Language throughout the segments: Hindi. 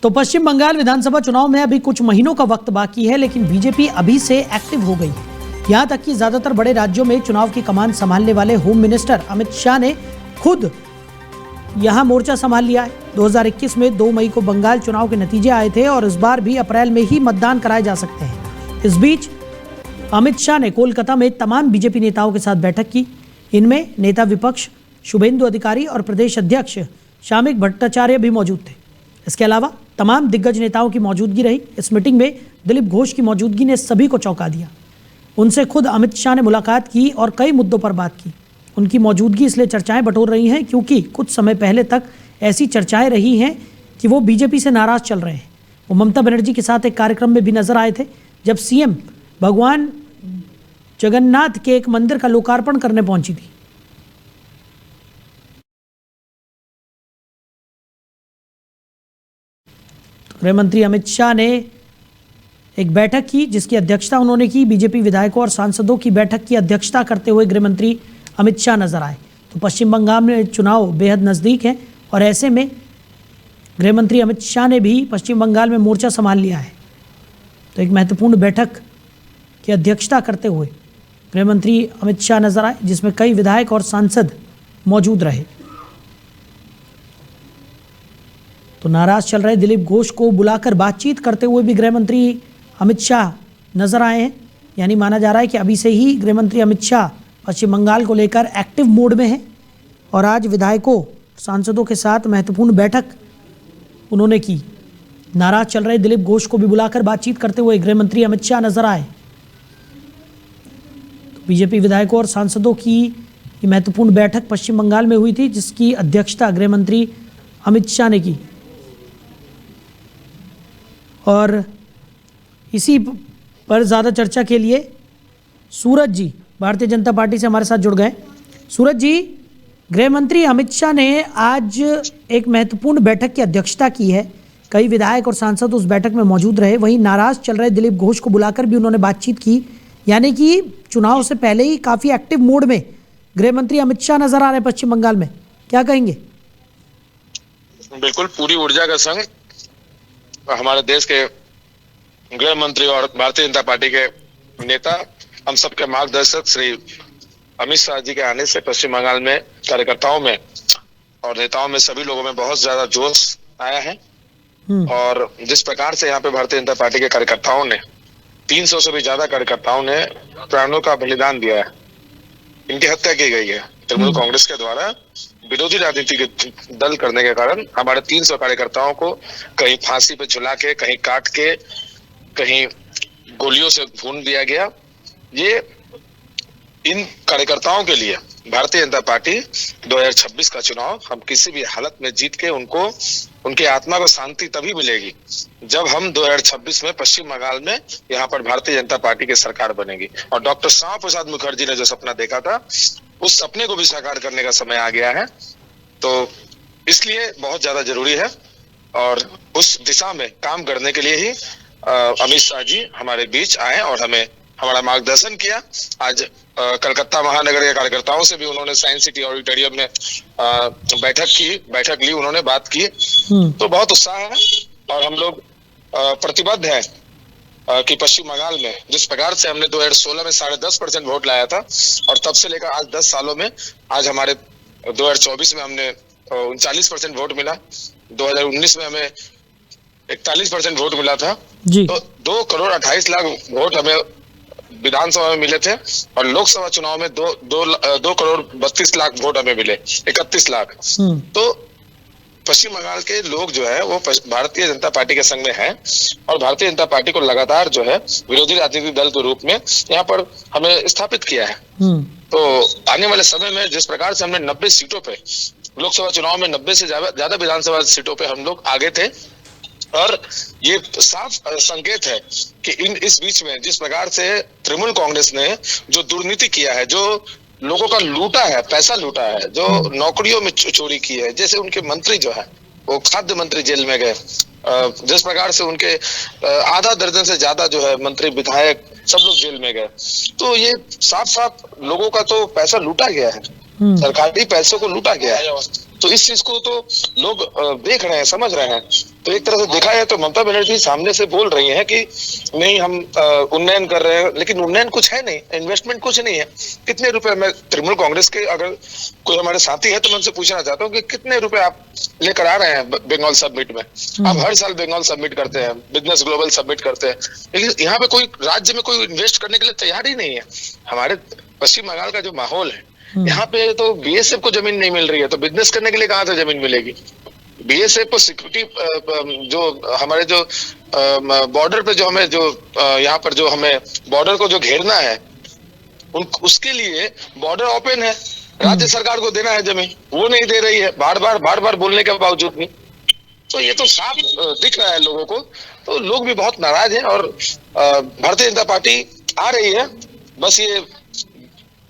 तो पश्चिम बंगाल विधानसभा चुनाव में अभी कुछ महीनों का वक्त बाकी है, लेकिन बीजेपी अभी से एक्टिव हो गई। यहां तक कि ज्यादातर बड़े राज्यों में चुनाव की कमान संभालने वाले होम मिनिस्टर अमित शाह ने खुद यहां मोर्चा संभाल लिया है। 2021 में 2 मई को बंगाल चुनाव के नतीजे आए थे और इस बार भी अप्रैल में ही मतदान कराए जा सकते हैं। इस बीच अमित शाह ने कोलकाता में तमाम बीजेपी नेताओं के साथ बैठक की। इनमें नेता विपक्ष शुभेंदु अधिकारी और प्रदेश अध्यक्ष शामिक भट्टाचार्य भी मौजूद थे। इसके अलावा तमाम दिग्गज नेताओं की मौजूदगी रही। इस मीटिंग में दिलीप घोष की मौजूदगी ने सभी को चौंका दिया। उनसे खुद अमित शाह ने मुलाकात की और कई मुद्दों पर बात की। उनकी मौजूदगी इसलिए चर्चाएं बटोर रही हैं क्योंकि कुछ समय पहले तक ऐसी चर्चाएं रही हैं कि वो बीजेपी से नाराज चल रहे हैं। वो ममता बनर्जी के साथ एक कार्यक्रम में भी नजर आए थे जब सीएम भगवान जगन्नाथ के एक मंदिर का लोकार्पण करने पहुंची थी। गृह मंत्री अमित शाह ने एक बैठक की जिसकी अध्यक्षता उन्होंने की। बीजेपी विधायकों और सांसदों की बैठक की अध्यक्षता करते हुए गृह मंत्री अमित शाह नजर आए। तो पश्चिम बंगाल में चुनाव बेहद नज़दीक है और ऐसे में गृह मंत्री अमित शाह ने भी पश्चिम बंगाल में मोर्चा संभाल लिया है। तो एक महत्वपूर्ण बैठक की अध्यक्षता करते हुए गृह मंत्री अमित शाह नजर आए, जिसमें कई विधायक और सांसद मौजूद रहे। तो नाराज चल रहे दिलीप घोष को बुलाकर बातचीत करते हुए भी गृह मंत्री अमित शाह नजर आए हैं। यानी माना जा रहा है कि अभी से ही गृह मंत्री अमित शाह पश्चिम बंगाल को लेकर एक्टिव मोड में हैं और आज विधायकों सांसदों के साथ महत्वपूर्ण बैठक उन्होंने की। नाराज चल रहे दिलीप घोष को भी बुलाकर बातचीत करते हुए गृह मंत्री अमित शाह नजर आए। तो बीजेपी विधायकों और सांसदों की ये महत्वपूर्ण बैठक पश्चिम बंगाल में हुई थी जिसकी अध्यक्षता गृह मंत्री अमित शाह ने की। और इसी पर ज़्यादा चर्चा के लिए सूरज जी भारतीय जनता पार्टी से हमारे साथ जुड़ गए। सूरज जी, गृह मंत्री अमित शाह ने आज एक महत्वपूर्ण बैठक की अध्यक्षता की है। कई विधायक और सांसद उस बैठक में मौजूद रहे। वहीं नाराज चल रहे दिलीप घोष को बुलाकर भी उन्होंने बातचीत की। यानी कि चुनाव से पहले ही काफ़ी एक्टिव मोड में गृह मंत्री अमित शाह नजर आ रहे हैं पश्चिम बंगाल में। क्या कहेंगे? बिल्कुल पूरी ऊर्जा का संग हमारे देश के गृह मंत्री और भारतीय जनता पार्टी के नेता, हम सबके मार्गदर्शक श्री अमित शाह जी के आने से पश्चिम बंगाल में कार्यकर्ताओं में और नेताओं में सभी लोगों में बहुत ज्यादा जोश आया है। और जिस प्रकार से यहाँ पे भारतीय जनता पार्टी के कार्यकर्ताओं ने 300 से भी ज्यादा कार्यकर्ताओं ने प्राणों का बलिदान दिया है। इनकी हत्या की गई है तृणमूल कांग्रेस के द्वारा। विरोधी राजनीतिक दल करने के कारण हमारे 300 कार्यकर्ताओं को कहीं फांसी पे झुला के, कहीं काट के, कहीं गोलियों से भून दिया गया। ये इन कार्यकर्ताओं के लिए भारतीय जनता पार्टी 2026 का चुनाव हम किसी भी हालत में जीत के उनको, उनकी आत्मा को शांति तभी मिलेगी जब हम 2026 में पश्चिम बंगाल में यहाँ पर भारतीय जनता पार्टी की सरकार बनेगी। और डॉक्टर श्यामा प्रसाद मुखर्जी ने जो सपना देखा था उस सपने को भी साकार करने का समय आ गया है। तो इसलिए बहुत ज्यादा जरूरी है और उस दिशा में काम करने के लिए ही अमित शाह जी हमारे बीच आए और हमें हमारा मार्गदर्शन किया। आज कलकत्ता महानगर के कार्यकर्ताओं से भी उन्होंने साइंस सिटी ऑडिटोरियम में बैठक ली, उन्होंने बात की। तो बहुत उत्साह है और हम लोग प्रतिबद्ध हैं कि पश्चिम बंगाल में जिस प्रकार से हमने 2016 में 10.5% वोट लाया था और तब से लेकर आज 10 सालों में आज हमारे 2024 में हमने 39% वोट मिला। 2019 में हमें 41% वोट मिला था जी। तो 2 करोड़ 28 लाख वोट हमें विधानसभा में मिले थे और लोकसभा चुनाव में 2 करोड़ 32 लाख वोट हमें मिले, 31 लाख। तो पश्चिम बंगाल के लोग जो है वो भारतीय जनता पार्टी के संग में है और भारतीय जनता पार्टी को लगातार जो है विरोधी राजनीतिक दल के रूप में यहाँ पर हमें स्थापित किया है। तो आने वाले समय में जिस प्रकार से हमने 90 सीटों पे लोकसभा चुनाव में 90 से ज्यादा विधानसभा सीटों पे हम लोग आगे थे और ये साफ संकेत है कि इस बीच में जिस प्रकार से तृणमूल कांग्रेस ने जो दुर्नीति किया है, जो लोगों का लूटा है, पैसा लूटा है, जो नौकरियों में चोरी की है, जैसे उनके मंत्री जो है वो खाद्य मंत्री जेल में गए, जिस प्रकार से उनके आधा दर्जन से ज्यादा जो है मंत्री विधायक सब लोग जेल में गए। तो ये साफ साफ लोगों का तो पैसा लूटा गया है, सरकारी पैसों को लूटा गया है। तो इस चीज को तो लोग देख रहे हैं, समझ रहे हैं। तो एक तरह से देखा है तो ममता बनर्जी सामने से बोल रही हैं कि नहीं हम उन्नयन कर रहे हैं, लेकिन उन्नयन कुछ है नहीं, इन्वेस्टमेंट कुछ नहीं है। कितने रुपए, मैं तृणमूल कांग्रेस के अगर कोई हमारे साथी है तो मैं उनसे पूछना चाहता हूँ कि कितने रुपए आप लेकर आ रहे हैं बंगाल समिट में? आप हर साल बंगाल समिट करते हैं, बिजनेस ग्लोबल समिट करते हैं, लेकिन यहाँ पे कोई राज्य में कोई इन्वेस्ट करने के लिए तैयार ही नहीं है। हमारे पश्चिम बंगाल का जो माहौल है, यहाँ पे तो बीएसएफ को जमीन नहीं मिल रही है, तो बिजनेस करने के लिए कहाँ से जमीन मिलेगी? बीएसएफ को सिक्योरिटी जो हमारे जो बॉर्डर पे जो हमें जो यहाँ पर जो हमें बॉर्डर को जो घेरना है, उसके लिए बॉर्डर ओपन है, राज्य सरकार को देना है जमीन, वो नहीं दे रही है, बार बार बोलने के बावजूद भी। तो ये तो साफ दिख रहा है लोगों को, तो लोग भी बहुत नाराज हैं। और भारतीय जनता पार्टी आ रही है, बस ये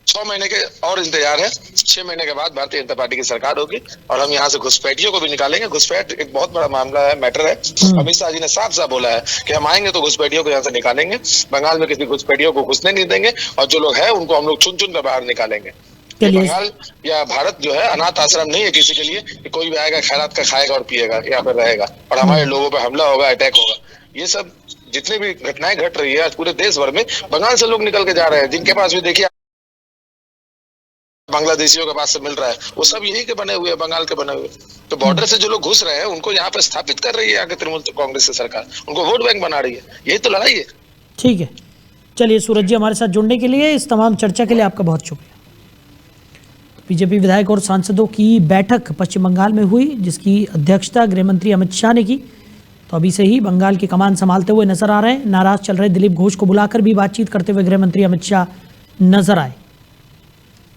6 महीने के और इंतजार है। 6 महीने के बाद भारतीय जनता पार्टी की सरकार होगी और हम यहाँ से घुसपैठियों को भी निकालेंगे। घुसपैठ एक बहुत बड़ा मामला है, मैटर है। अमित शाह जी ने साफ साफ बोला है कि हम आएंगे तो घुसपैठियों को यहाँ से निकालेंगे, बंगाल में किसी घुसपैठियों को घुसने नहीं देंगे, और जो लोग हैं उनको हम लोग चुन चुन कर बाहर निकालेंगे। बंगाल या भारत जो है अनाथ आश्रम नहीं है किसी के लिए कि कोई भी आएगा खैरात का खाएगा और पिएगा, यहाँ पर रहेगा और हमारे लोगों पर हमला होगा, अटैक होगा। ये सब जितने भी घटनाएं घट रही है आज पूरे देश भर में, बंगाल से लोग निकल के जा रहे हैं, जिनके पास भी देखिए बांग्लादेशियों के पास से मिल रहा है, वो सब यही के बने हुए, बंगाल के बने हुए। तो बॉर्डर से जो लोग घुस रहे हैं उनको यहाँ पे स्थापित कर रही है आगे तृणमूल कांग्रेस की सरकार, उनको वोट बैंक बना रही है। यही तो लड़ाई है। ठीक है, चलिए सूरज जी, हमारे साथ जुड़ने के लिए, इस तमाम चर्चा के लिए आपका बहुत शुक्रिया। बीजेपी विधायक और सांसदों की बैठक पश्चिम बंगाल में हुई, जिसकी अध्यक्षता गृह मंत्री अमित शाह ने की। तो अभी से ही बंगाल की कमान संभालते हुए नजर आ रहे हैं। नाराज चल रहे दिलीप घोष को बुलाकर भी बातचीत करते हुए गृह मंत्री अमित शाह नजर आए।